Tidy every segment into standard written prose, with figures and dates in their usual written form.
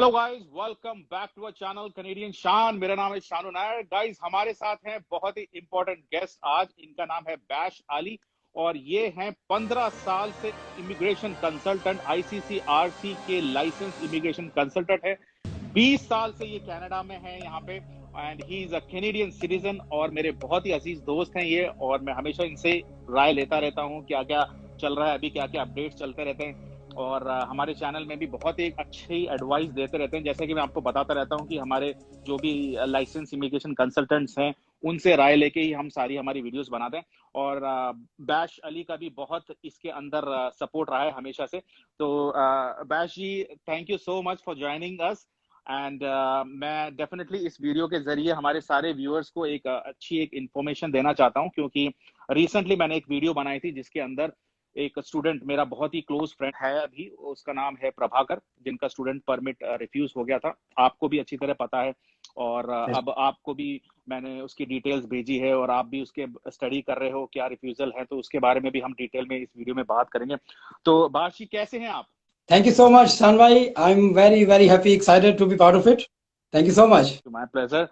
Hello guys, welcome back to our channel Canadian Shaan. मेरा नाम है शानू नायर। गाइस, हमारे साथ हैं बहुत ही इंपॉर्टेंट गेस्ट आज। इनका नाम है बैश अली और ये हैं 15 साल से इमिग्रेशन कंसल्टेंट, आईसीसीआरसी के लाइसेंस इमिग्रेशन कंसल्टेंट है। 20 साल से ये कनाडा में है यहाँ पे and he is a Canadian citizen और मेरे बहुत ही अजीज दोस्त हैं ये। और मैं हमेशा इनसे राय लेता रहता हूँ क्या क्या चल रहा है, अभी क्या क्या अपडेट्स चलते रहते हैं। और हमारे चैनल में भी बहुत एक अच्छी एडवाइस देते रहते हैं। जैसे कि मैं आपको बताता रहता हूँ कि हमारे जो भी लाइसेंस इमिग्रेशन कंसल्टेंट्स हैं उनसे राय लेके ही हम सारी हमारी वीडियोस बनाते हैं। और बैश अली का भी बहुत इसके अंदर सपोर्ट रहा है हमेशा से। तो Bash ji, thank you so much for joining us and मैं डेफिनेटली इस वीडियो के जरिए हमारे सारे व्यूअर्स को एक अच्छी एक इंफॉर्मेशन देना चाहता हूँ, क्योंकि रिसेंटली मैंने एक वीडियो बनाई थी जिसके अंदर एक स्टूडेंट, मेरा बहुत ही क्लोज फ्रेंड है अभी, उसका नाम है प्रभाकर, जिनका स्टूडेंट परमिट रिफ्यूज हो गया था। आपको भी अच्छी तरह पता है और अब आपको भी मैंने उसकी डिटेल्स भेजी है और आप भी उसके स्टडी कर रहे हो क्या रिफ्यूजल है, तो उसके बारे में भी हम डिटेल में इस वीडियो में बात करेंगे। तो बाशी, कैसे हैं आप? Thank you so much, Shan bhai. I'm very, very happy, excited to be part of it. Thank you so much. My pleasure.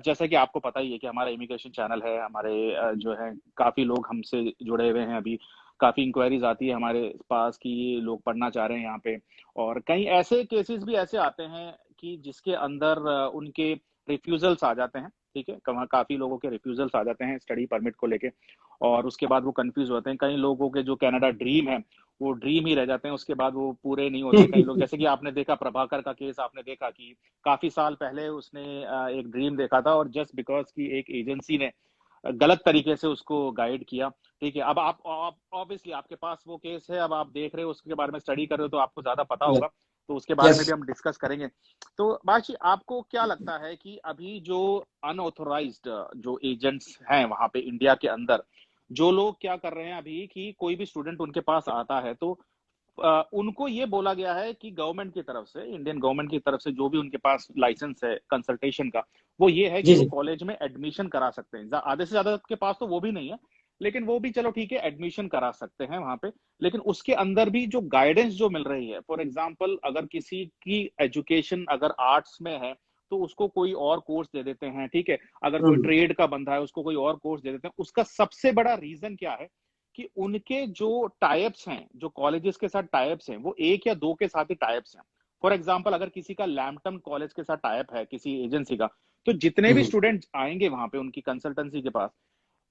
जैसा कि आपको पता ही है कि हमारा इमिग्रेशन चैनल है, हमारे जो है काफी लोग हमसे जुड़े हुए हैं। अभी काफी इंक्वायरीज आती है हमारे पास कि ये लोग पढ़ना चाह रहे हैं यहाँ पे, और कई ऐसे केसेस भी ऐसे आते हैं कि जिसके अंदर उनके रिफ्यूजल्स आ जाते हैं। ठीक है, काफी लोगों के रिफ्यूजल्स आ जाते हैं स्टडी परमिट को लेके और उसके बाद वो कंफ्यूज होते हैं। कई लोगों के जो कनाडा ड्रीम है वो ड्रीम ही रह जाते हैं, उसके बाद वो पूरे नहीं होते। कई लोग, जैसे कि आपने देखा प्रभाकर का केस, आपने देखा कि काफी साल पहले उसने एक ड्रीम देखा था और जस्ट बिकॉज की एक एजेंसी ने गलत तरीके से उसको गाइड किया। ठीक है, अब आप ऑब्वियसली आपके पास वो केस है, अब आप देख रहे हो, उसके बारे में स्टडी कर रहे हो, तो आपको ज्यादा पता होगा, तो उसके बारे में भी Yes. हम डिस्कस करेंगे। तो बाशी, आपको क्या लगता है कि अभी जो अनऑथोराइज्ड जो एजेंट्स हैं वहां पे इंडिया के अंदर, जो लोग क्या कर रहे हैं अभी कि कोई भी स्टूडेंट उनके पास आता है तो उनको ये बोला गया है कि गवर्नमेंट की तरफ से, इंडियन गवर्नमेंट की तरफ से, जो भी उनके पास लाइसेंस है कंसल्टेशन का, वो ये है कि जी वो जी कॉलेज में एडमिशन करा सकते हैं। आधे से ज्यादा के पास तो वो भी नहीं है, लेकिन वो भी चलो ठीक है, एडमिशन करा सकते हैं वहां पे। लेकिन उसके अंदर भी जो गाइडेंस जो मिल रही है, फॉर एग्जाम्पल अगर किसी की एजुकेशन अगर आर्ट्स में है तो उसको कोई और कोर्स दे देते हैं। ठीक है, अगर कोई हम्म ट्रेड का बंदा है उसको कोई और कोर्स दे देते हैं। उसका सबसे बड़ा रीजन क्या है कि उनके जो टाइप्स हैं, जो कॉलेजेस के साथ टाइप्स हैं, वो एक या दो के साथ ही टाइप्स हैं। फॉर एग्जांपल अगर किसी का लैम्पटन कॉलेज के साथ टाइप है किसी एजेंसी का, तो जितने भी हम्म स्टूडेंट आएंगे वहां पे उनकी कंसल्टेंसी के पास,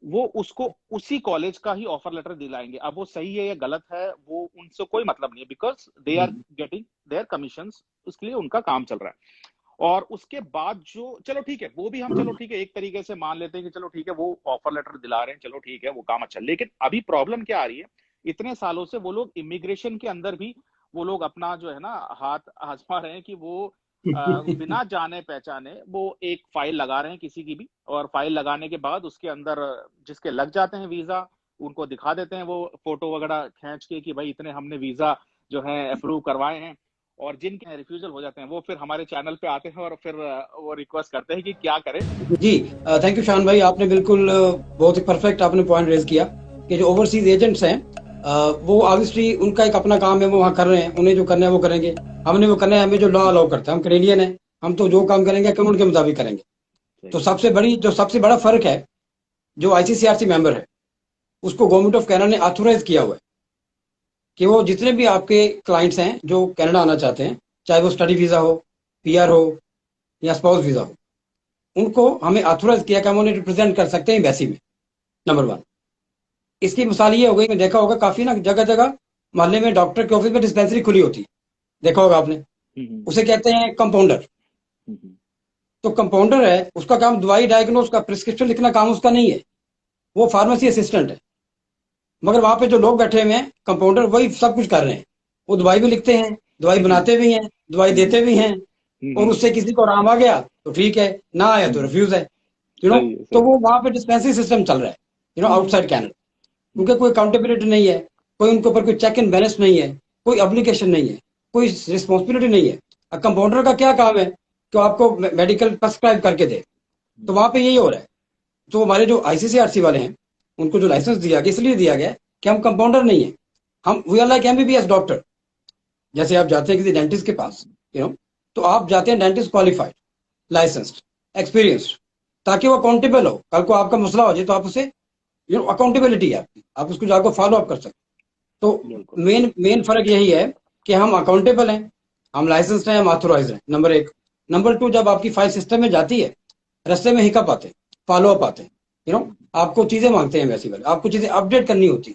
वो उसको उसी कॉलेज का ही ऑफर लेटर दिलाएंगे। अब वो सही है या गलत है वो उनसे कोई मतलब नहीं है, because they are hmm. Getting their commissions, उसके लिए उनका काम चल रहा है। और उसके बाद जो, चलो ठीक है, वो भी हम, चलो ठीक है, एक तरीके से मान लेते हैं कि चलो ठीक है वो ऑफर लेटर दिला रहे हैं, चलो ठीक है वो काम अच्छा। लेकिन अभी प्रॉब्लम क्या आ रही है, इतने सालों से वो लोग इमिग्रेशन के अंदर भी वो लोग अपना जो है ना हाथ आजमा रहे हैं कि वो बिना जाने पहचाने वो एक फाइल लगा रहे हैं किसी की भी, और फाइल लगाने के बाद उसके अंदर जिसके लग जाते हैं वीजा, उनको दिखा देते हैं वो फोटो वगैरह खींच के कि भाई इतने हमने वीजा जो है अप्रूव करवाए हैं। और जिनके रिफ्यूजल हो जाते हैं वो फिर हमारे चैनल पे आते हैं और फिर वो रिक्वेस्ट करते हैं कि क्या करें। जी, थैंक यू शान भाई। आपने बिल्कुल बहुत ही परफेक्ट आपने पॉइंट रेज किया कि जो ओवरसीज एजेंट्स हैं वो ऑब्वियसली उनका एक अपना काम है, वो वहाँ कर रहे हैं, उन्हें जो करना है वो करेंगे। हमने वो करना है, हमें जो लॉ अलाउ करता है, हम कैनेडियन हैं, हम तो जो काम करेंगे कानून के मुताबिक करेंगे। सही। तो सबसे बड़ा फर्क है, जो आईसीसीआरसी मेंबर है उसको गवर्नमेंट ऑफ कनाडा ने ऑथोराइज किया हुआ है कि वो जितने भी आपके क्लाइंट्स हैं जो कनाडा आना चाहते हैं, चाहे वो स्टडी वीजा हो, पीआर हो या स्पाउस वीजा हो, उनको हमें ऑथोराइज किया कि हम उन्हें रिप्रेजेंट कर सकते हैं एम्बेसी में। Number one. इसकी मिसाल ये हो गई, देखा होगा काफी ना जगह जगह मोहल्ले में डॉक्टर के ऑफिस में डिस्पेंसरी खुली होती है, देखा होगा आपने। उसे कहते हैं कंपाउंडर। हम्म। तो कंपाउंडर है, उसका काम दवाई डायग्नोस का प्रिस्क्रिप्शन लिखना काम उसका नहीं है, वो फार्मेसी असिस्टेंट है। मगर वहां पे जो लोग बैठे हुए हैं, कंपाउंडर वही सब कुछ कर रहे हैं। वो दवाई भी लिखते हैं, दवाई बनाते भी हैं, दवाई देते भी हैं। और उससे किसी को आराम आ गया तो ठीक है, ना आया तो रिफ्यूज है। सही है, तो सही। वो वहां पे डिस्पेंसरी सिस्टम चल रहा है, आउटसाइड कैनेडा। क्योंकि हम्म। कोई अकाउंटेबिलिटी नहीं है, कोई उनके ऊपर कोई चेक एंड बैलेंस नहीं है, कोई अप्लीकेशन नहीं है, कोई रिस्पॉन्सिबिलिटी नहीं है। कंपाउंडर का क्या काम है कि आपको मेडिकल प्रेस्क्राइब करके दे। तो वहां पे यही हो रहा है। तो हमारे जो आईसीसीआरसी वाले हैं, उनको जो लाइसेंस दिया गया इसलिए दिया गया कि हम कंपाउंडर नहीं है, हम we are like MBBS doctor. जैसे आप जाते हैं किसी डेंटिस्ट के पास, यू नो तो आप जाते हैं डेंटिस्ट क्वालिफाइड, लाइसेंस्ड, एक्सपीरियंस्ड, ताकि वो अकाउंटेबल हो। कल को आपका मसला हो जाए तो आप उसे, अकाउंटेबिलिटी है आपकी, आप उसको जाकर फॉलो अप कर सकते। तो बिल्कुल। मेन मेन फर्क यही है कि हम अकाउंटेबल हैं, हम लाइसेंस्ड हैं, हम ऑथोराइज हैं, नंबर एक। नंबर टू, जब आपकी फाइल सिस्टम में जाती है, रास्ते में हिकअप आते हैं, फॉलो अप आते हैं, आपको चीजें मांगते हैं, वैसी वाली आपको चीजें अपडेट करनी होती,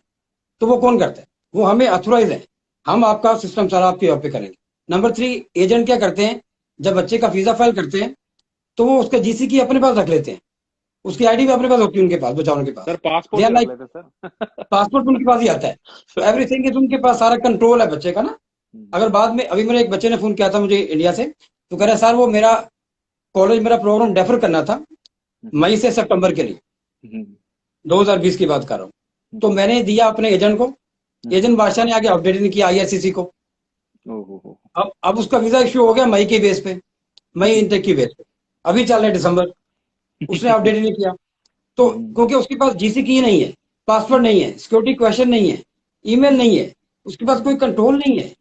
तो वो कौन करता है? वो हमें अथोराइज है, हम आपका सिस्टम सारा आपके यहाँ पे करेंगे। नंबर थ्री, एजेंट क्या करते हैं, जब बच्चे का वीजा फाइल करते हैं तो वो उसका जीसी की अपने पास रख लेते हैं, उसकी आईडी भी अपने पास होती है उनके पास, बचाओं के सर पास। दे पासपोर्ट आर भी रख लाइक, लेते सर। पासपोर्ट उनके पास ही आता है, तो एवरीथिंग इज उनके पास, सारा कंट्रोल है बच्चे का ना। अगर बाद में, अभी मेरे एक बच्चे ने फोन किया था मुझे इंडिया से, तो कह रहा है सर वो मेरा कॉलेज, मेरा प्रोग्राम डेफर करना था मई से सितंबर के लिए, 2020 की बात कर रहा हूँ। तो मैंने दिया अपने एजेंट को, एजेंट बादशाह ने आगे अपडेट नहीं किया आईआरसीसी को। अब उसका वीजा इश्यू हो गया मई के बेस पे, मई इनटेक की बेस पे, अभी चल रहा है दिसंबर, उसने अपडेट नहीं किया। तो क्योंकि उसके पास जीसी की नहीं है, पासवर्ड नहीं है, सिक्योरिटी क्वेश्चन नहीं है, ईमेल नहीं है, उसके पास कोई कंट्रोल नहीं है।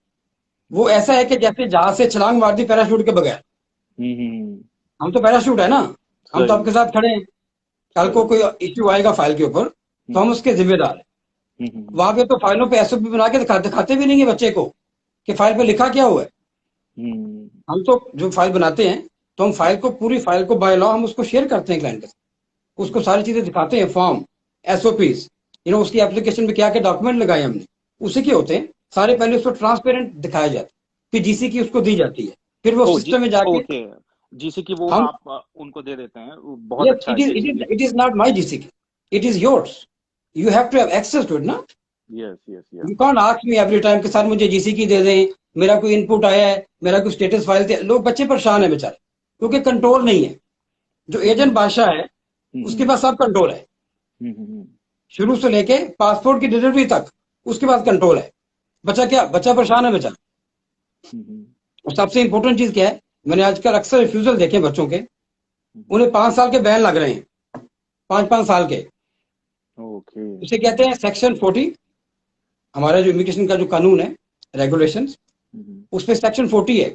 वो ऐसा है कि जैसे जहाज से छलांग मार दी पैराशूट के बगैर। हम तो पैराशूट है ना, हम तो सही आपके साथ खड़े हैं, कल को सही। कोई इश्यू आएगा फाइल के ऊपर तो हम उसके जिम्मेदार हैं। वहां पे तो फाइलों पे एसओपी बना के दिखाते भी नहीं है बच्चे को कि फाइल पे लिखा क्या हुआ है। हम तो जो फाइल बनाते हैं, तो हम फाइल को, पूरी फाइल को बाय लॉ हम उसको शेयर करते हैं क्लाइंट के साथ, उसको सारी चीजें दिखाते हैं, फॉर्म, एसओपीज, उसकी एप्लीकेशन में क्या क्या डॉक्यूमेंट लगाए हमने, उसी के होते हैं सारे, पहले उसको ट्रांसपेरेंट दिखाया जाता है, फिर जीसी की उसको दी जाती है, फिर वो ओ जी, सिस्टम में जाके ओके। जीसी की वो हम, आप उनको दे देते हैं, वो बहुत yes, अच्छा है ये ये। it is not my GCK, it is yours, you have to have access to it ना। Yes yes yes. You can't ask me every time के साथ मुझे जीसीकी दे दें, मेरा कोई इनपुट आया है, मेरा कोई स्टेटस फाइल थे, लोग बच्चे परेशान है बेचारे, क्योंकि कंट्रोल नहीं है। जो एजेंट बादशाह है उसके पास सब कंट्रोल है, शुरू से लेके पासपोर्ट की डिलीवरी तक उसके पास कंट्रोल है। बच्चा क्या, बच्चा परेशान है बेचारा। और सबसे इंपॉर्टेंट चीज क्या है, मैंने आजकल अक्सर रिफ्यूजल देखे बच्चों के, उन्हें 5 साल के बैन लग रहे हैं, 5-5 साल के। ओके। उसे कहते हैं सेक्शन 40, हमारा जो इमिग्रेशन का जो कानून है, रेगुलेशंस, उसमें सेक्शन 40 है।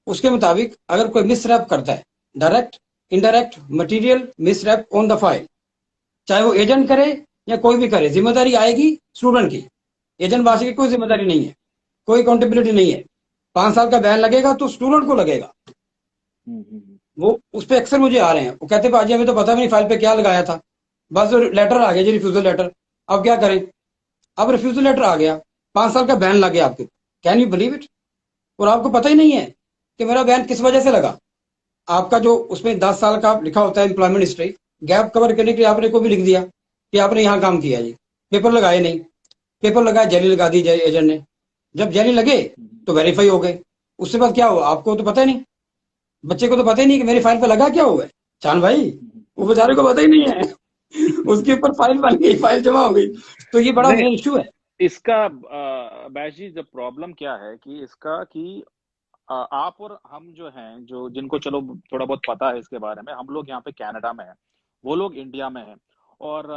उसके मुताबिक अगर कोई मिसरैप करता है, direct, indirect, material misrep on the file, चाहे वो एजेंट करे या कोई भी करे, जिम्मेदारी आएगी स्टूडेंट की। एजेंट बादशाह की कोई जिम्मेदारी नहीं है, कोई अकाउंटेबिलिटी नहीं है। 5 साल का बैन लगेगा तो स्टूडेंट को लगेगा। वो उस पर अक्सर मुझे आ रहे हैं, वो कहते भाजी हमें तो पता भी नहीं फाइल पे क्या लगाया था, बस लेटर आ गया जी, रिफ्यूजल लेटर, अब क्या करें। अब रिफ्यूजल लेटर आ गया, 5 साल का बैन लग गया आपके, कैन यू बिलीव इट। और आपको पता ही नहीं है कि मेरा बैन किस वजह से लगा। आपका जो उसमें 10 साल का लिखा होता है एम्प्लॉयमेंट हिस्ट्री, गैप कवर करने के लिए आपने को भी लिख दिया कि आपने यहाँ काम किया जी, पेपर लगाए नहीं, पेपर लगाए जेली लगा दी जाए एजेंट ने, जब जेली लगे तो वेरीफाई हो गए। उसके बाद क्या हुआ आपको तो पता ही नहीं, बच्चे को तो पता ही नहीं कि मेरी फाइल पे लगा क्या हुआ है, चांद भाई, वो बेचारे को पता ही नहीं है। उसके ऊपर फाइल बन गई, फाइल जमा हो गई। तो ये बड़ा नहीं, मेन इशू है। इसका बैश जी जब प्रॉब्लम क्या है कि इसका कि आप और हम जो हैं, जो जिनको चलो थोड़ा बहुत पता है इसके बारे में, हम लोग यहाँ पे कनाडा में हैं, वो लोग इंडिया में हैं। और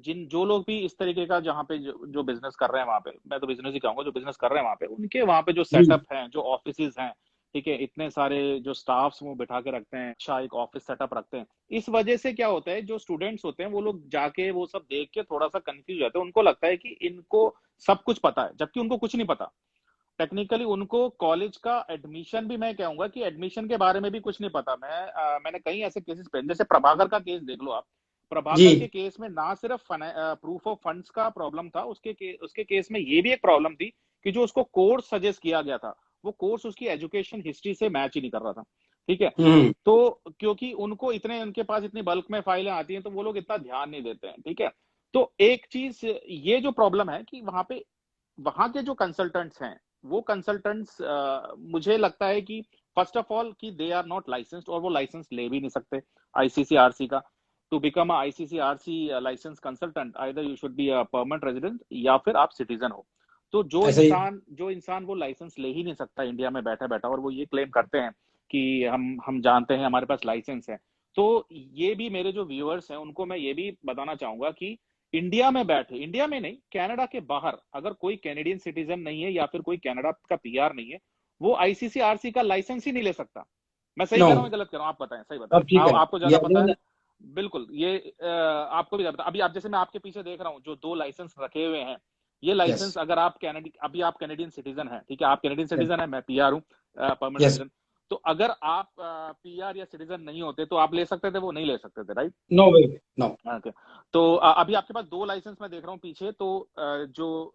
जिन जो लोग भी इस तरीके का जहाँ पे जो बिजनेस कर रहे हैं वहाँ पे, मैं तो बिजनेस ही कहूंगा, जो बिजनेस कर रहे हैं वहाँ पे, उनके वहाँ पे जो सेटअप हैं, जो ऑफिसेज हैं, ठीक है, इतने सारे जो स्टाफ्स वो बिठा के रखते हैं, अच्छा एक ऑफिस सेटअप रखते हैं। इस वजह से क्या होता है, जो स्टूडेंट्स होते हैं वो लोग जाके वो सब देख के थोड़ा सा कंफ्यूज हो जाते हैं, उनको लगता है कि इनको सब कुछ पता है, जबकि उनको कुछ नहीं पता। टेक्निकली उनको कॉलेज का एडमिशन भी, मैं कहूंगा कि एडमिशन के बारे में भी कुछ नहीं पता। मैंने कई ऐसे केसेस पे, जैसे प्रभाकर का केस देख लो आप। जी प्रभाकर के केस में ना सिर्फ प्रूफ ऑफ फंड्स का प्रॉब्लम था, उसके केस में ये भी एक प्रॉब्लम थी कि जो उसको कोर्स सजेस्ट किया गया था, वो कोर्स उसकी एजुकेशन हिस्ट्री से मैच ही नहीं कर रहा था। ठीक है, तो क्योंकि उनको इतने, उनके पास इतनी बल्क में फाइलें आती हैं, तो वो लोग इतना ध्यान नहीं देते हैं। ठीक है, तो एक चीज ये जो प्रॉब्लम है कि वहां पे, वहां के जो कंसल्टेंट्स हैं, वो कंसल्टेंट्स मुझे लगता है कि फर्स्ट ऑफ ऑल कि दे आर नॉट लाइसेंस्ड, और वो लाइसेंस ले भी नहीं सकते आईसीसीआरसी का। To become ICCRC license consultant, either you should be a permanent resident या फिर आप सिटीजन हो। तो ऐसा ही। जो इंसान वो लाइसेंस ले ही नहीं सकता इंडिया में बैठा बैठा, और वो ये क्लेम करते हैं कि हम जानते हैं, हमारे पास लाइसेंस है। तो ये भी मेरे जो व्यूअर्स हैं उनको मैं ये भी बताना चाहूंगा कि इंडिया में बैठे, इंडिया में नहीं, कनाडा के बाहर अगर कोई कैनेडियन सिटीजन नहीं है या फिर कोई कनाडा का पीआर नहीं है, वो आईसीसीआरसी का लाइसेंस ही नहीं ले सकता। मैं सही नो, कह रहा हूँ, गलत कह रहा हूँ? आप बताएं, सही बताएं, अब ठीक है। आपको ये ज्यादा पता है। बिल्कुल, ये आपको भी पता। अभी आप, जैसे मैं आपके पीछे देख रहा हूँ जो 2 लाइसेंस रखे हुए हैं, ये यस, लाइसेंस अगर आप अभी आप कैनेडियन सिटीजन हैं, ठीक है, आप कैनेडियन सिटीजन है, मैं पीआर हूँ, परमानेंट यस, रेजिडेंट। तो अगर आप पीआर या सिटीजन नहीं होते तो आप ले सकते थे, वो नहीं ले सकते थे, राइट? नो वे, नो। ओके। तो अभी आपके पास 2 लाइसेंस मैं देख रहा हूँ पीछे, तो जो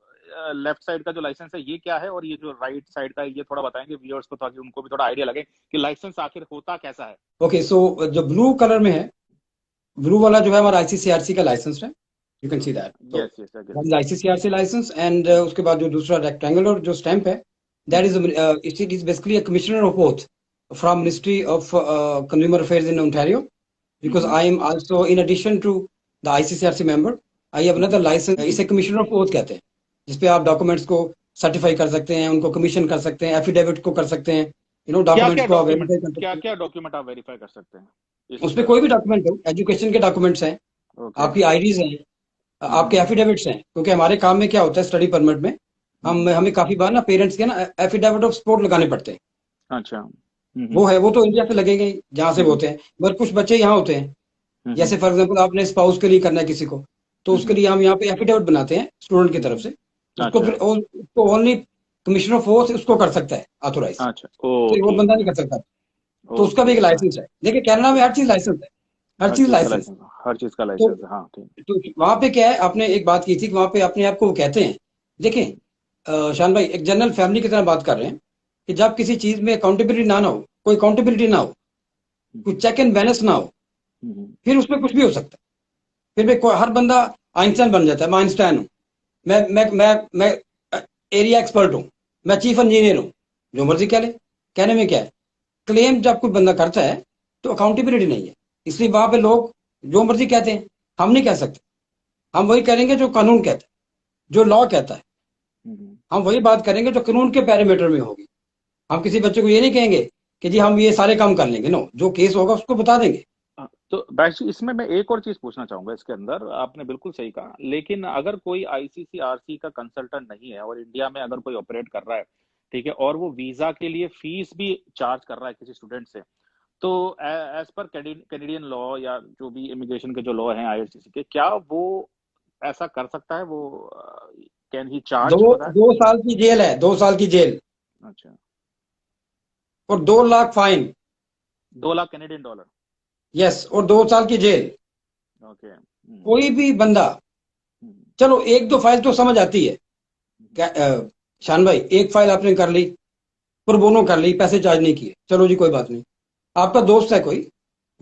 लेफ्ट साइड का जो लाइसेंस है ये क्या है, और ये जो राइट साइड का है ये थोड़ा बताएंगे व्यूअर्स को, ताकि उनको भी थोड़ा आइडिया लगे कि लाइसेंस आखिर होता कैसा है। ओके, सो जो ब्लू कलर में है, ब्लू वाला जो है हमारा आईसीसीआरसी का लाइसेंस है, यू कैन सी दैट। तो yes yes, I guess. ICCRC license, and उसके बाद जो दूसरा रेक्टेंगुलर जो स्टैंप है, that is it is basically a commissioner of oath from ministry of consumer affairs in Ontario, because I am also, in addition to the ICCRC member, I have another license, इसे commissioner of oath कहते हैं, जिसपे आप documents को certify कर सकते हैं, उनको कमीशन कर सकते हैं, एफिडेविट को कर सकते हैं, क्या डॉक्यूमेंट्स क्या को आप डॉक्यूमेंट वेरीफाई कर सकते क्या हैं। क्या डॉक्यूमेंट आप वेरीफाई कर सकते हैं इस? उसपे कोई भी डॉक्यूमेंट हो, एजुकेशन के डॉक्यूमेंट्स हैं, ओके। आपकी आईडीज हैं, आपके एफिडेविट्स हैं, क्योंकि हमारे काम में क्या होता है, स्टडी परमिट में हमें काफी बार ना पेरेंट्स के ना एफिडेविट ऑफ सपोर्ट लगाने पड़ते हैं। अच्छा। वो है, वो तो इंडिया से लगेंगे ही, जहाँ से वो होते हैं, मगर कुछ बच्चे यहाँ होते हैं, जैसे फॉर एग्जांपल आपने स्पाउस के लिए करना है किसी को, तो उसके लिए हम यहाँ पे एफिडेविट बनाते हैं स्टूडेंट की तरफ से, उसको अच्छा फिर उसको ओनली कमिश्नर ऑफ फोर्स उसको कर सकता है ऑथोराइज, अच्छा, फिर वो ओके बंदा नहीं कर सकता। तो उसका भी ओके। एक लाइसेंस है। देखिए कनाडा में हर चीज लाइसेंस है, हर हर चीज चीज का लाइसेंस। लाइसेंस, हर चीज का तो लाइसेंस है, हाँ ठीक। तो वहां पे क्या है, आपने एक बात की थी कि वहां पे अपने आप को वो कहते हैं, देखें शान भाई, एक जनरल फैमिली की तरह बात कर रहे हैं, कि जब किसी चीज में अकाउंटेबिलिटी ना हो, कोई अकाउंटेबिलिटी ना हो, कोई चेक एंड बैलेंस ना हो, फिर उसमें कुछ भी हो सकता है। फिर भी हर बंदा आइंस्टाइन बन जाता है, मैं आइंस्टाइन हूँ, मैं एरिया एक्सपर्ट हूँ, मैं चीफ इंजीनियर हूँ, जो मर्जी कह ले। कहने में क्या है, क्लेम जब कोई बंदा करता है तो अकाउंटेबिलिटी नहीं है, इसलिए वहां पे लोग जो मर्जी कहते हैं, हम नहीं कह सकते। हम वही करेंगे जो कानून कहता है, जो लॉ कहता है, हम वही बात करेंगे जो कानून के पैरामीटर में होगी। हम किसी बच्चे को ये नहीं कहेंगे कि जी हम ये सारे काम कर लेंगे, नो, जो केस होगा उसको बता देंगे। तो बैशी, इसमें मैं एक और चीज पूछना चाहूंगा इसके अंदर, आपने बिल्कुल सही कहा, लेकिन अगर कोई आईसीसीआरसी का कंसल्टेंट नहीं है और इंडिया में अगर कोई ऑपरेट कर रहा है, ठीक है, और वो वीजा के लिए फीस भी चार्ज कर रहा है किसी स्टूडेंट से, तो एज पर कैनेडियन लॉ या जो भी इमिग्रेशन के जो लॉ हैं आईआरसीसी के, क्या वो ऐसा कर सकता है? वो कैन ही चार्ज दो फॉर दैट? 2 साल की जेल है, 2 साल की जेल, अच्छा, और 2 lakh fine. 2 lakh Canadian dollar? Yes, और 2 साल की जेल। ओके। कोई भी बंदा, चलो एक दो फाइल तो समझ आती है, क्या शान भाई, एक फाइल आपने कर ली, प्रो बोनो कर ली, पैसे चार्ज नहीं किए, चलो जी कोई बात नहीं। आपका दोस्त है कोई,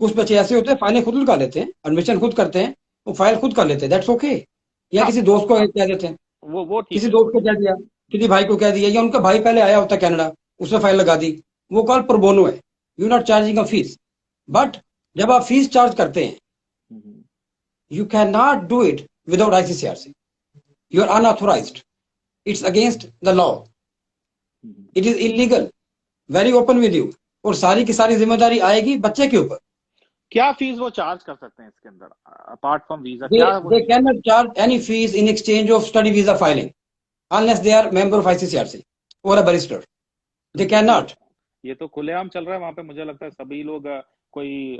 कुछ बच्चे ऐसे होते हैं फाइलें खुद लगा लेते हैं, एडमिशन खुद करते हैं, वो फाइल खुद कर लेते हैं, दैट्स ओके। या हाँ, किसी दोस्त को कह देते हैं, वो ठीक किसी है, वो दोस्त को ठीक कह है। दिया, किसी भाई को कह दिया, या उनका भाई पहले आया होता कनाडा, उसने फाइल लगा दी, वो कॉल प्रो बोनो है, you not charging a fees. But जब आप फीस चार्ज करते हैं, you cannot do it without ICCRC. You are unauthorized. It's against the law. It is illegal. Very open with you. और सारी की सारी जिम्मेदारी आएगी बच्चे के ऊपर। क्या फीस वो चार्ज कर सकते हैं इसके अंदर अपार्ट फ्रॉम वीजा? They क्या वो they cannot charge any fees in exchange of study visa filing unless they are member of ICCRC or a barrister. They cannot. ये तो खुलेआम चल रहा है वहां पे, मुझे लगता है सभी लोग कोई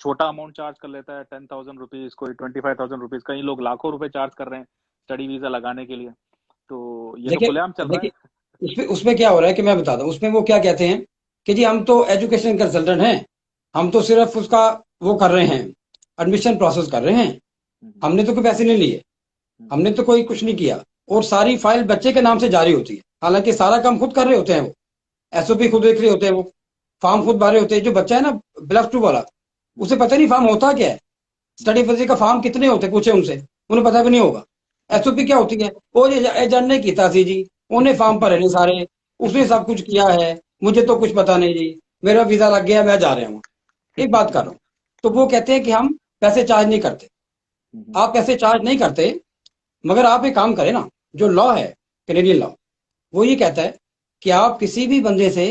छोटा अमाउंट चार्ज कर लेता है, 10,000 रुपीज, कोई 25,000 रुपीज, कई लोग लाखों रुपए चार्ज कर रहे हैं स्टडी वीजा लगाने के लिए। तो ये तो देखिए खुलेआम चल रहा है। देखिए उसमें क्या हो रहा है कि मैं बताता हूँ, उसमें वो क्या कहते हैं कि जी हम तो एजुकेशन कंसल्टेंट हैं, हम तो सिर्फ उसका वो कर रहे हैं, एडमिशन प्रोसेस कर रहे हैं, हमने तो कोई पैसे नहीं लिए, हमने तो कोई कुछ नहीं किया, और सारी फाइल बच्चे के नाम से जारी होती है, हालांकि सारा काम खुद कर रहे होते हैं, वो एसओपी खुद देख रहे होते हैं, वो फॉर्म खुद भरे होते हैं। जो बच्चा है ना +2 वाला, उसे पता नहीं फॉर्म होता क्या है, स्टडी फीस का फॉर्म कितने होते हैं पूछे उनसे, उन्हें पता भी नहीं होगा। एसओपी क्या होती है, वो एजेंट ने कीता सी जी, उन्हें फॉर्म भरे नहीं सारे, उसने सब कुछ किया है, मुझे तो कुछ पता नहीं जी, मेरा वीजा लग गया, मैं जा रहा हूँ। एक बात कर रहा हूँ, तो वो कहते हैं कि हम पैसे चार्ज नहीं करते। आप पैसे चार्ज नहीं करते, मगर आप एक काम करें ना, जो लॉ है कैनेडियन लॉ, वो ये कहता है कि आप किसी भी बंदे से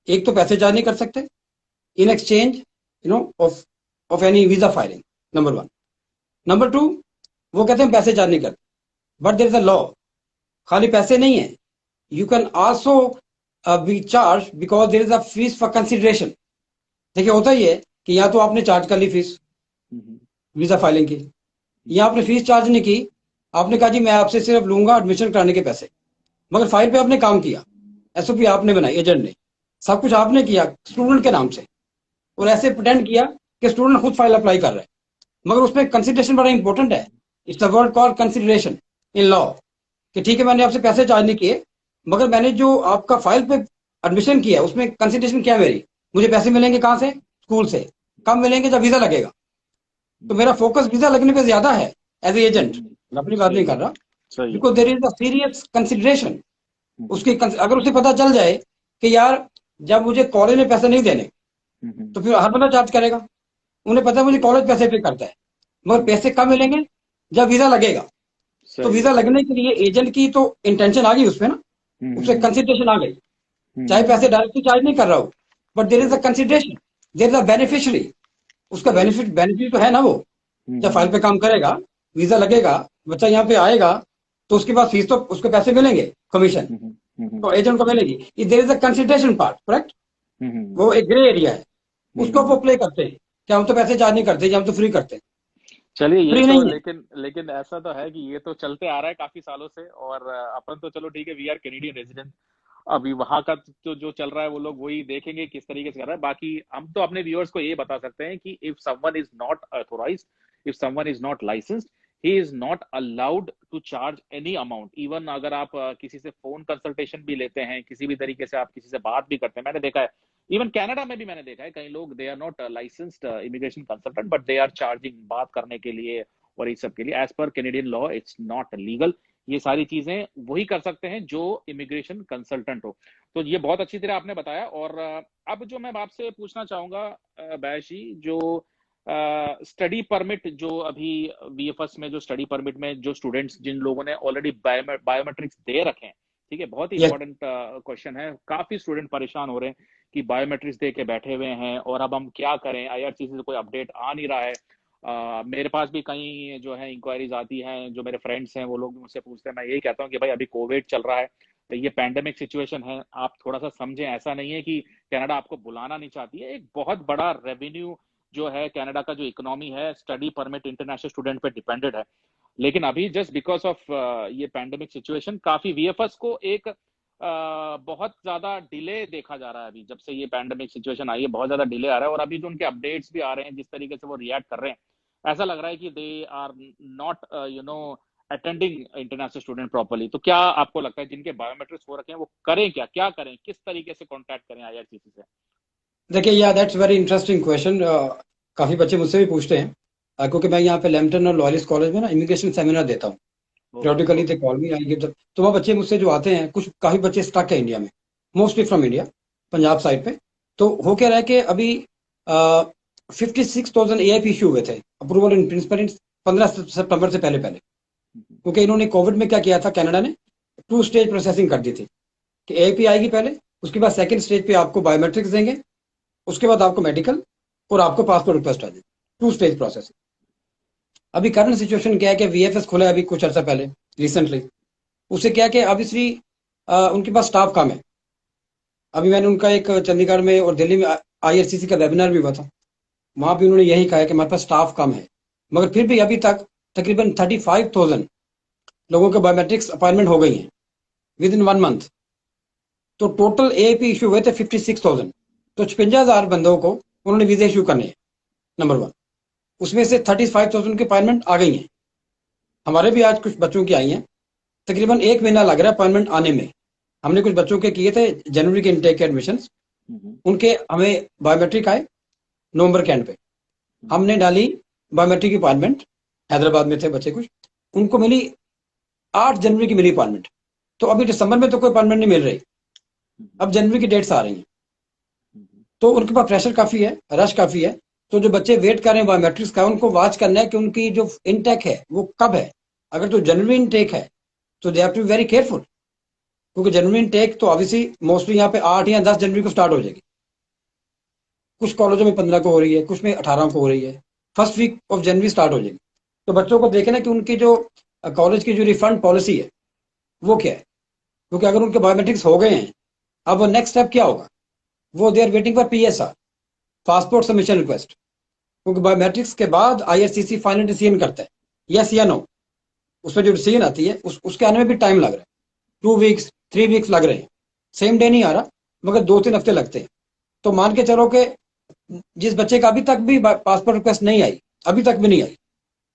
एक तो पैसे चार्ज नहीं कर सकते in exchange of any visa filing, number 1। Number 2, वो कहते हैं पैसे चार्ज नहीं करते, but there is a law, खाली पैसे नहीं है, you can also we charge because there is a fee for consideration. देखिए होता ही है कि या तो आपने चार्ज कर ली फीस वीजा फाइलिंग की, या आपने फीस चार्ज नहीं की, आपने कहा जी मैं आपसे सिर्फ लूंगा एडमिशन कराने के पैसे, मगर फाइल पे आपने काम किया, एसओपी आपने बनाई, एजेंट ने सब कुछ आपने किया स्टूडेंट के नाम से, और ऐसे प्रिटेंड किया कि स्टूडेंट खुद फाइल अप्लाई कर रहा है, मगर उसमें कंसिडरेशन बड़ा इंपॉर्टेंट है। It's the word called consideration in law, कि ठीक है मैंने आपसे पैसे चार्ज नहीं किए, मगर मैंने जो आपका फाइल पे एडमिशन किया उसमें कंसिडरेशन क्या है मेरी, मुझे पैसे मिलेंगे कहाँ से, स्कूल से, कब मिलेंगे, जब वीजा लगेगा। तो मेरा फोकस वीजा लगने पे ज्यादा है एज ए एजेंट, मैं अपनी बात नहीं कर रहा, सही है। Because there is a serious consideration. उसकी अगर उसे पता चल जाए कि यार जब मुझे कॉलेज में पैसे नहीं देने तो फिर हर बंदा चार्ज करेगा, उन्हें पता है मुझे कॉलेज पैसे पे करता है, मगर पैसे कब मिलेंगे, जब वीजा लगेगा। तो वीजा लगने के लिए एजेंट की तो इंटेंशन आ गई उसमें ना, उससे कंसिडरेशन आ गई, चाहे पैसे डायरेक्टली चार्ज नहीं कर रहा हो, but there is a consideration, there is a beneficiary, उसका बेनिफिट बेनिफिट तो है ना वो। जब फाइल पे काम करेगा, वीजा लगेगा, बच्चा यहाँ पे आएगा, तो उसके बाद फीस तो उसको पैसे मिलेंगे, कमीशन तो एजेंट को मिलेगी। There is a consideration part, correct, वो एक ग्रे एरिया है, उसको वो प्ले करते हैं कि हम तो पैसे चार्ज नहीं करते, हम तो फ्री करते हैं। चलिए, ये फ्री तो नहीं है। लेकिन ऐसा तो है कि ये तो चलते आ रहा है काफी सालों से, और अपन तो चलो ठीक है, वी आर कैनेडियन रेजिडेंट, अभी वहां का तो जो चल रहा है वो लोग वही देखेंगे किस तरीके से कर रहा है। बाकी हम तो अपने व्यूअर्स को ये बता सकते हैं कि if someone is not authorised, if someone is not licensed, he is not allowed to charge any amount. Even अगर आप किसी से फोन कंसल्टेशन भी लेते हैं, किसी भी तरीके से आप किसी से बात भी करते हैं, मैंने देखा है इवन कनाडा में भी मैंने देखा है कई लोग, they are not licensed immigration consultant, but they are charging बात करने के लिए और इस सब के लिए। As per Canadian law it's not legal. ये सारी चीजें वही कर सकते हैं जो इमिग्रेशन कंसल्टेंट हो। तो ये बहुत अच्छी तरह आपने बताया। और अब जो मैं आपसे पूछना चाहूंगा बैशी, जो स्टडी परमिट जो अभी वीएफएस में, जो स्टडी परमिट में जो स्टूडेंट्स जिन लोगों ने ऑलरेडी बायोमेट्रिक्स दे रखे हैं, ठीक है, बहुत ही Yes. इंपॉर्टेंट क्वेश्चन है, काफी स्टूडेंट परेशान हो रहे हैं कि बायोमेट्रिक्स दे के बैठे हुए हैं और अब हम क्या करें, आईआरसीसी से कोई अपडेट आ नहीं रहा है। मेरे पास भी कई जो है इंक्वायरीज आती हैं, जो मेरे फ्रेंड्स हैं वो लोग मुझसे पूछते हैं, मैं यही कहता हूँ कि भाई अभी कोविड चल रहा है, तो ये पैंडेमिक सिचुएशन है, आप थोड़ा सा समझें। ऐसा नहीं है कि कनाडा आपको बुलाना नहीं चाहती है, एक बहुत बड़ा रेवेन्यू जो है कनाडा का, जो इकोनॉमी है स्टडी परमिट इंटरनेशनल स्टूडेंट पे डिपेंडेड है। लेकिन अभी जस्ट बिकॉज ऑफ ये पैंडेमिक सिचुएशन काफी वीएफएस को एक बहुत ज्यादा डिले देखा जा रहा है। अभी जब से ये पैंडेमिक सिचुएशन आई है बहुत ज्यादा डिले आ रहा है, और अभी जो उनके अपडेट्स भी आ रहे हैं, जिस तरीके से वो रिएक्ट कर रहे हैं, ऐसा लग रहा है कि they are not attending international student properly. तो क्या आपको लगता है जिनके बायोमेट्रिक्स हो रखे हैं वो करें क्या, क्या करें, किस तरीके से कॉन्टैक्ट करें आईआरसीसी से? देखिए या दैट्स वेरी इंटरेस्टिंग क्वेश्चन। काफी बच्चे मुझसे भी पूछते हैं, क्योंकि मैं यहाँ पे लैम्पटन और लॉयलिस कॉलेज में ना इमिग्रेशन सेमिनार देता हूँ, periodically they call me, I give them। तो वह बच्चे मुझसे जो आते हैं, कुछ काफी बच्चे स्टक है इंडिया में, mostly from India, Punjab side पे। तो हो क्या रहा है कि अभी 56,000 AIP इशू हुए थे, अप्रूवल इन प्रिंसिपल 15 सितंबर से पहले पहले, क्योंकि इन्होंने कोविड में क्या किया था, कनाडा ने 2 स्टेज प्रोसेसिंग कर दी थी कि AIP आएगी पहले, उसके बाद सेकंड स्टेज पे आपको बायोमेट्रिक्स देंगे, उसके बाद आपको मेडिकल और आपको पासपोर्ट रिक्वेस्ट आ जाएगी, 2 स्टेज प्रोसेसिंग। अभी करंट सिचुएशन क्या है कि वीएफएस खुला है अभी कुछ अर्सा पहले रिसेंटली, उससे क्या कि ऑब्वियसली उनके पास स्टाफ कम है। अभी मैंने उनका एक चंडीगढ़ में और दिल्ली में आईआरसीसी का वेबिनार भी हुआ था, वहां भी उन्होंने यही कहा है कि हमारे पास स्टाफ कम है, मगर फिर भी अभी तक तकरीबन 35,000 लोगों के बायोमेट्रिक्स अपॉइंटमेंट हो गई हैं विद इन 1 मंथ। तो टोटल एपी इशू हुए थे 56,000, तो 56,000 बंदों को उन्होंने वीजा इशू करने हैं, नंबर 1। उसमें से 35,000 की अपॉइंटमेंट आ गई हैं, हमारे भी आज कुछ बच्चों की आई हैं, तकरीबन 1 महीना लग रहा है अपॉइंटमेंट आने में। हमने कुछ बच्चों के किए थे जनवरी के इनटेक के एडमिशन, उनके हमें बायोमेट्रिक आए नवंबर के एंड पे, हमने डाली बायोमेट्रिक की अपॉइंटमेंट, हैदराबाद में थे बच्चे कुछ, उनको मिली 8 जनवरी की मिली अपॉइंटमेंट। तो अभी दिसंबर में तो कोई अपॉइंटमेंट नहीं मिल रही, अब जनवरी की डेट्स आ रही हैं, तो उनके पास प्रेशर काफी है, रश काफी है। तो जो बच्चे वेट कर रहे हैं बायोमेट्रिक्स का, उनको वॉच करना है कि उनकी जो इनटेक है वो कब है। अगर तो जनवरी इनटेक है तो they have to be very careful, क्योंकि जनवरी इनटेक तो ऑब्वियसली मोस्टली यहाँ पे 8 या 10 जनवरी को स्टार्ट हो जाएगी, कुछ कॉलेजों में 15 को हो रही है, कुछ में 18 को हो रही है, first week of January start हो जाएगी। तो बच्चों को देखना कि उनकी जो कॉलेज की जो रिफंड पॉलिसी है वो क्या है, क्योंकि अगर उनके बायोमेट्रिक्स हो गए हैं अब नेक्स्ट स्टेप क्या होगा, वो they are waiting for PSR, passport submission request, क्योंकि बायोमेट्रिक्स के बाद IRCC फाइनल डिसीजन करता है यस या नो। उसमें जो डिसीजन आती है उसके आने में भी टाइम लग रहा है, 2 वीक्स 3 वीक्स लग रहे हैं, सेम डे नहीं आ रहा, मगर 2-3 हफ्ते लगते हैं। तो मान के चलो कि जिस बच्चे का अभी तक भी पासपोर्ट रिक्वेस्ट नहीं आई, अभी तक भी नहीं आई,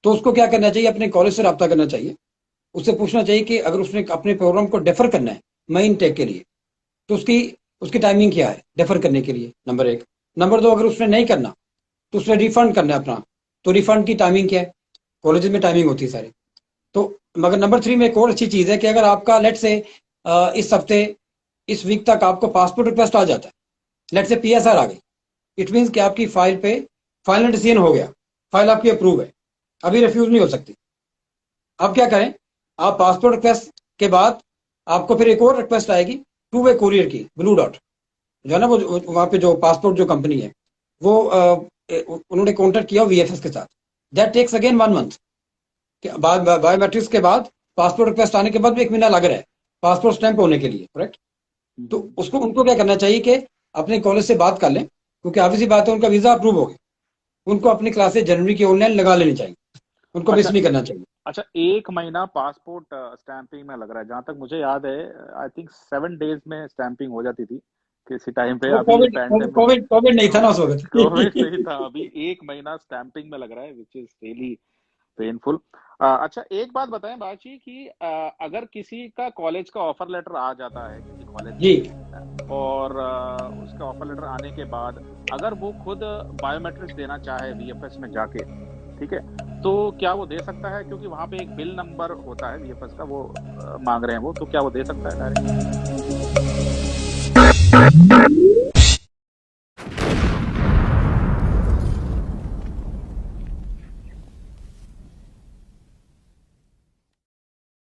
तो उसको क्या करना चाहिए, अपने कॉलेज से रब्ता करना चाहिए, उससे पूछना चाहिए कि अगर उसने अपने प्रोग्राम को डेफर करना है मई टेक के लिए, तो उसकी टाइमिंग क्या है डेफर करने के लिए, नंबर 1। नंबर 2, अगर उसने नहीं करना तो उसने रिफंड करना है अपना, तो रिफंड की टाइमिंग क्या है, कॉलेज में टाइमिंग होती है सारी। तो मगर नंबर 3 में एक और अच्छी चीज़ है कि अगर आपका लेट से इस हफ्ते इस वीक तक आपको पासपोर्ट रिक्वेस्ट आ जाता है, लेट से PSR आ गई, इट मीन्स कि आपकी फाइल पे फाइनल डिसीजन हो गया, फाइल आपकी अप्रूव है, अभी रिफ्यूज नहीं हो सकती। अब क्या करें, आप पासपोर्ट रिक्वेस्ट के बाद आपको फिर एक और रिक्वेस्ट आएगी 2 वे कोरियर की, ब्लू डॉट जो है ना, वो वहाँ पे जो पासपोर्ट जो कंपनी है वो उन्होंने कॉन्टेक्ट किया VFS के साथ, that takes again 1 month. Biometrics के बाद पासपोर्ट रिक्वेस्ट आने के बाद भी 1 महीना लग रहा है पासपोर्ट स्टैंप होने के लिए, करेक्ट। तो उनको क्या करना चाहिए कि अपने कॉलेज से बात कर लें, क्योंकि ऑब्वियसली बात है उनका वीजा अप्रूव हो गया, उनको अपनी क्लासेस जनवरी की ऑनलाइन लगा लेनी चाहिए, उनको मिस अच्छा नहीं करना चाहिए। अच्छा, 1 महीना पासपोर्ट स्टैंपिंग में लग रहा है, जहां तक मुझे याद है आई थिंक 7 डेज में स्टैंपिंग हो जाती थी किसी टाइम पे। वो अभी पैंडेमिक, कोविड नहीं था ना उस वक्त। कोविड नहीं था, अभी 1 महीना स्टैंपिंग में लग रहा है, विच इज रियली पेनफुल। अच्छा, एक बात बताएं बाची कि अगर किसी का कॉलेज का ऑफर लेटर आ जाता है किसी कॉलेज जी से, और उसका ऑफर लेटर आने के बाद अगर वो खुद बायोमेट्रिक्स देना चाहे VFS में जाके, ठीक है, तो क्या वो दे सकता है? क्योंकि वहां पे एक बिल नंबर होता है VFS का, वो मांग रहे हैं वो, तो क्या वो दे सकता है डायरेक्ट?